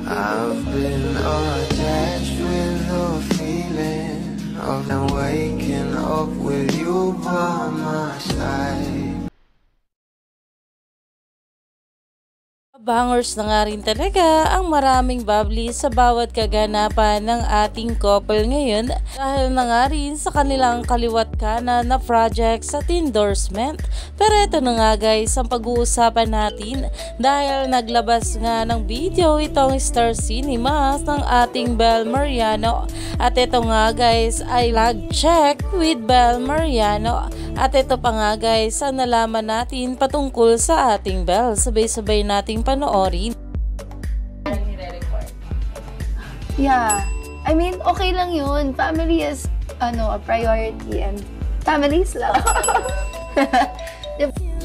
I've been attached with the feeling of waking up with you by my side. Bangers na nga rin talaga ang maraming bubbly sa bawat kaganapan ng ating couple ngayon dahil na nga rin sa kanilang kaliwat kanan na projects at endorsement. Pero ito na nga guys ang pag-uusapan natin dahil naglabas nga ng video itong Star Cinemas ng ating Bel Mariano. At ito nga guys ay lag check with Bel Mariano. At ito pa nga guys ang nalaman natin patungkol sa ating Bel. Sabay-sabay nating panoorin. Yeah, I mean okay lang yun. Family is a priority and families lang.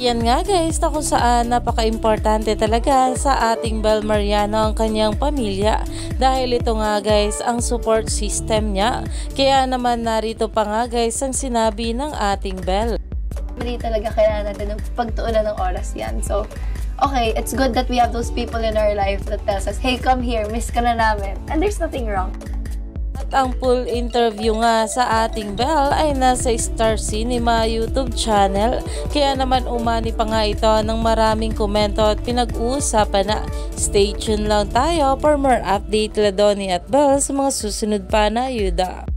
Yan nga guys na kung saan napaka-importante talaga sa ating Bel Mariano ang kanyang pamilya dahil ito nga guys ang support system niya. Kaya naman narito pa nga guys ang sinabi ng ating Bel. Mali talaga kaya natin ng pagtuunan ng oras yan. So, okay, it's good that we have those people in our life that tells us, hey, come here, miss ka na namin. And there's nothing wrong. At ang full interview nga sa ating Bel ay nasa Star Cinema YouTube channel. Kaya naman umani pa nga ito ng maraming komento at pinag-uusapan na. Stay tuned lang tayo for more update la Donnie at Bel sa mga susunod pa na ayuda.